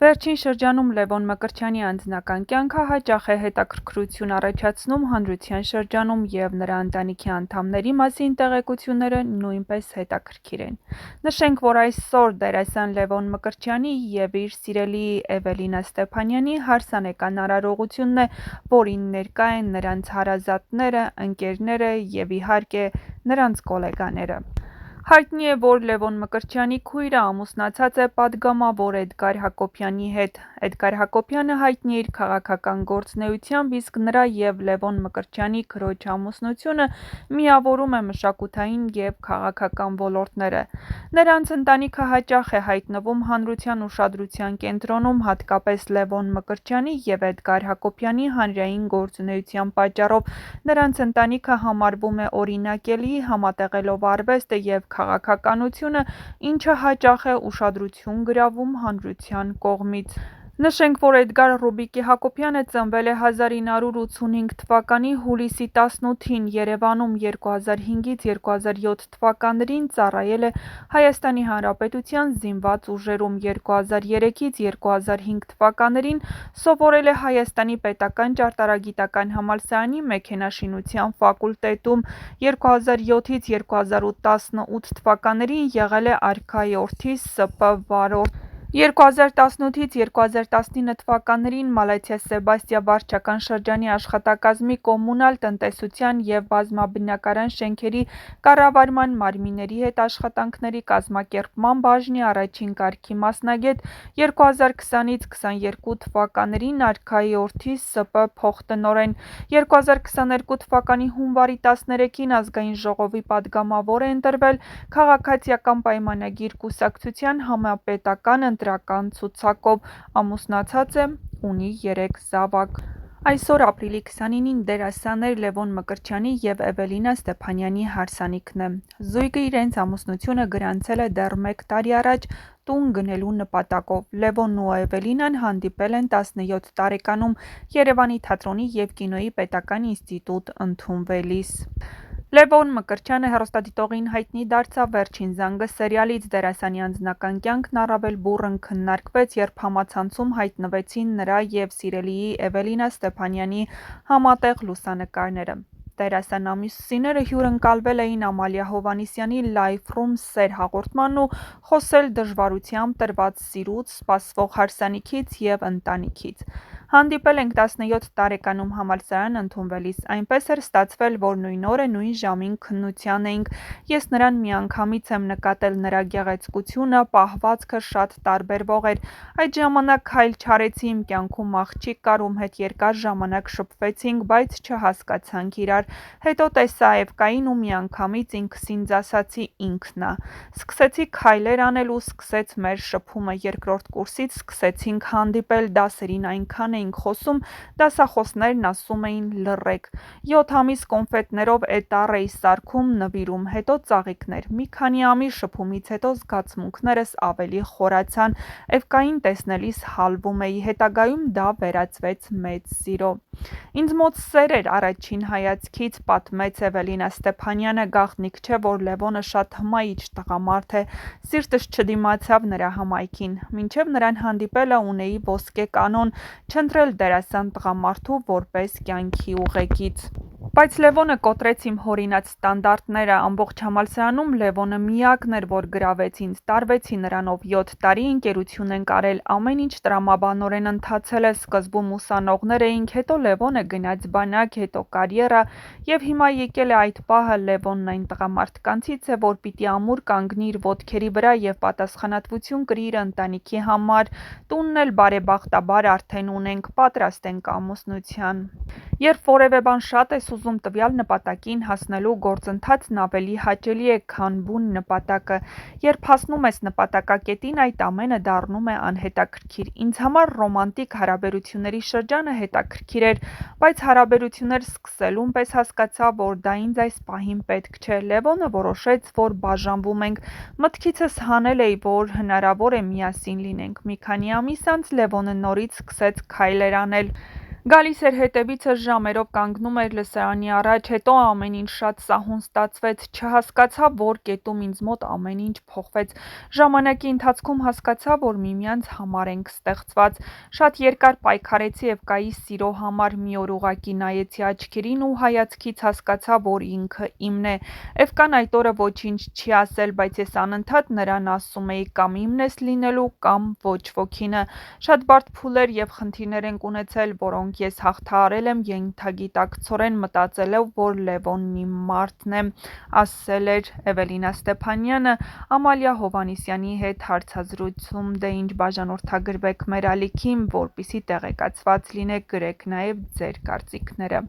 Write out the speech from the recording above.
Վերջին շրջանում Լևոն Մկրտչյանի անձնական կյանքը հաճախ է հետաքրքրություն առաջացնում հանրության շրջանում և նրա ընտանիքի անդամների մասին տեղեկությունները նույնպես հետաքրքիր են։ Նշենք, որ այսօր դերասան Լևոն Մկրտչյանի և իր սիրելիի Էվելինա Ստեփանյանի հարսանեկան արարողությունն է, որին ներկա են նրանց հարազատները, ընկերները և իհարկե նրանց գոլեգաները։ Հայտնի է, որ Լևոն Մկրտչյանի քույրը ամուսնացած է պատգամավոր Էդգար Հակոբյանի հետ։ Էդգար Հակոբյանը հայտնի է իր քաղաքական գործունեությամբ, իսկ նրա և Լևոն Մկրտչյանի քրոջ ամուսնությունը միավորում է մշակութային և քաղաքական ոլորտները։ Նրանց ընտանիքը հաճախ է հայտնվում հանրության ուշադրության կենտրոնում, հատկապես Լևոն Մկրտչյանի և Էդգար Հակոբյանի հանրային գործունեության պատճառով։ Նրանց ընտանիքը համարվում է օրինակելի, համատեղելով արվեստը և քաղաքականությունը, ինչը հաճախ է ուշադրություն գրավում հանրության կողմից։ Նշենք, որ Էդգար Ռուբիկի Հակոբյանը ծնվել է 1985 թվականի հուլիսի 18-ին Երևանում, 2005-ից 2007 թվականներին ծառայել է Հայաստանի Հանրապետության զինված ուժերում, 2003-ից 2005 թվականներին սովորել է Հայաստանի պետական ճարտարագիտական համալսարանի մեքենաշինության ֆակուլտետում, 2007-ից 2018 թվականներին եղել է արքայորդի ՍՊ վարորդ։ 2018-ից 2019 թվականներին Մալաթիա Սեբաստիա վարչական շրջանի աշխատակազմի կոմունալ տնտեսության և բազմաբնակարան շենքերի կառավարման մարմինների հետ աշխատանքների կազմակերպման բաժնի առաջին կարգի մասնագետ, 2020-ից 2022 թվականներին արքայորդի ՍՊ փոխտնօրեն, 2022 թվականի հունվարի 13-ին Ազգային ժողովի պատգամավոր է ընտրվել, Քաղաքացիական պայմանագիր կուսակցության համապետական ընտրական ցուցակով, ամուսնացած է, ունի 3 զավակ։ Այսօր ապրիլի 29-ին դերասաններ Լևոն Մկրտչյանի և Էվելինա Ստեփանյանի հարսանիքն է։ Զույգը իրենց ամուսնությունը գրանցել է դեռ 1 տարի առաջ տուն գնելու նպատակով։ Լևոնն ու Էվելինան հանդիպել են 17 տարեկանում Երևանի թատրոնի և կինոյի պետական ինստիտուտ ընդունվելիս։ Լևոն Մկրտչյանը հեռուստադիտողին հայտնի դարձավ «Վերջին զանգը» սերիալից։ Դերասանի անձնական կյանքն առավել բուռն քննարկվեց, երբ համացանցում հայտնվեցին նրա և սիրելիի Էվելինա Ստեփանյանի համատեղ լուսանկարները։ Դերասան ամուսինները հյուրընկալվել էին Ամալիա Հովհաննիսյանի «Լայֆ-ռում» սեր հաղորդմանն ու խոսել դժվարությամբ տրված սիրուց, սպասվող հարսանիքից և ընտանիքից։ Հանդիպել ենք 17 տարեկանում համալսարան ընդունվելիս։ Այնպես էր ստացվել, որ նույն օրը նույն ժամին քննության էինք։ Ես նրան միանգամից եմ նկատել, նրա գեղեցկությունը, պահվածքը շատ տարբերվող էր։ Այդ ժամանակ քայլ չարեցի, իմ կյանքում աղջիկ կար, ում հետ երկար ժամանակ շփվեցինք, բայց չհասկացանք իրար։ Հետո տեսա Էվկային ու միանգամից ինքս ինձ ասացի՝ ինքն ա։ Սկսեցի քայլեր անել ու սկսեց մեր շփումը։ Երկրորդ կուրսից սկսեցինք հանդիպել, դասերին այնքան էինք խոսում, դասախոսներն ասում էին՝ լռեք։ 7 ամիս կոնֆետներով էտառ էի սարքում, նվիրում, հետո ծաղիկներ։ Մի քանի ամիս շփումից հետո զգացմունքներս ավելի խորացան, Էվկային տեսնելիս հալվում էի, հետագայում դա վերածվեց մեծ սիրո։ Ինձ մոտ սեր էր առաջին հայացքից, պատմեց Էվելինա Ստեփանյանը։ Գաղտնիք չէ, որ Լևոնը շատ հմայիչ տղամարդ է, սիրտս չդիմացավ նրա հմայքին։ Մինչև նրան հանդիպելը ունեի ոսկե կանոն՝ չընտրել դերասան տղամարդու որպես կյանքի ուղեկից։ Բայց Լևոնը կոտրեց իմ հորինած ստանդարտները։ Ամբողջ համալսարանում Լևոնը միակն էր, որ գրավեց ինձ։ Տարվեցի նրանով 7 տարի, ընկերություն ենք արել, ամեն ինչ տրամաբանորեն ընթացել է, սկզբում ուսանողներ էինք, հետո Լևոնը գնաց բանակ, հետո կարիերա, և հիմա եկել է այդ պահը։ Լևոնն այն տղամարդկանցից է, որ պիտի ամուր կանգնի իր ոտքերի վրա և պատասխանատվություն կրի իր ընտանիքի համար։ Տունն էլ բարեբախտաբար արդեն ունենք, պատրաստ ենք ամուսնության։ Երբ որևէ բան շատ ես ուզում, տվյալ նպատակին հասնելու գործընթացն ավելի հաճելի է, քան բուն նպատակը։ Երբ հասնում ես նպատակակետին, այդ ամենը դառնում է անհետաքրքիր։ Ինձ համար ռոմանտիկ հարաբերությունների շրջանը հետաքրքիր էր, բայց հարաբերություններ սկսելուն պես հասկացա, որ դա ինձ այս պահին պետք չէ։ Լևոնը որոշեց, որ բաժանվում ենք։ Մտքիցս հանել էի, որ հնարավոր է միասին լինենք։ Մի քանի ամիս անց Լևոնը նորից սկսեց քայլեր անել։ Գալիս էր հետևիցս, ժամերով կանգնում էր լսարանի առաջ, հետո ամեն ինչ շատ սահուն ստացվեց, չհասկացա, որ կետում ինձ մոտ ամեն ինչ փոխվեց, ժամանակի ընթացքում հասկացա, որ միմյանց համար ենք ստեղծված, շատ երկար պայքարեցի Էվկայի սիրո համար, մի օր ուղղակի նայեցի աչքերին ու հայացքից հասկացա, որ ինքը իմն է, Էվկան այդ օրը ոչինչ չի ասել, բայց ես անընդհատ նրան ասում էի կամ իմն ես լինելու, կամ ոչ ոքինը, շատ բարդ փուլեր և խնդիրներ ենք ունեցել, որոնք ես հաղթահարել եմ ենթագիտակցորեն մտածելով, որ Լևոնն իմ մարդն է, ասել էր Էվելինա Ստեփանյանը Ամալիա Հովհաննիսյանի հետ հարցազրույցում, դե ինչ բաժանորդագրվեք մեր ալիքին, որպեսզի տեղեկացված լինեք, գրեք նաև ձեր կարծիքները։